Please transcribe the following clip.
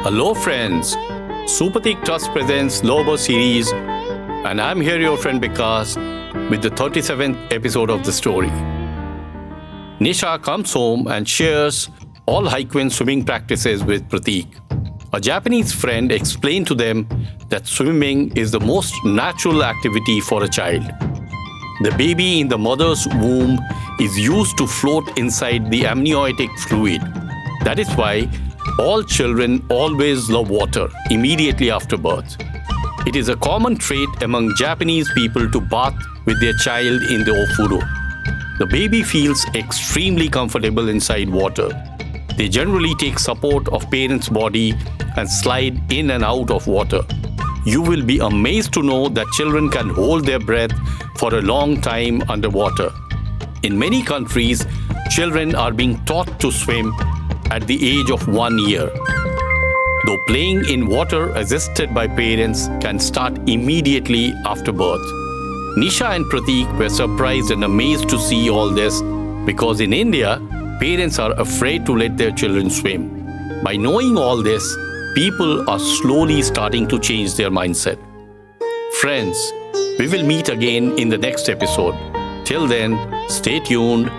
Hello friends, Supratic Trust presents Lobo series and I'm here your friend Bikash with the 37th episode of the story. Nisha comes home and shares all Haikuen swimming practices with Pratik. A Japanese friend explained to them that swimming is the most natural activity for a child. The baby in the mother's womb is used to float inside the amniotic fluid. That is why all children always love water immediately after birth. It is a common trait among Japanese people to bath with their child in the Ofuro. The baby feels extremely comfortable inside water. They generally take support of parents' body and slide in and out of water. You will be amazed to know that children can hold their breath for a long time underwater. In many countries, children are being taught to swim at the age of 1 year. Though playing in water assisted by parents can start immediately after birth. Nisha and Pratik were surprised and amazed to see all this because in India, parents are afraid to let their children swim. By knowing all this, people are slowly starting to change their mindset. Friends, we will meet again in the next episode. Till then, stay tuned.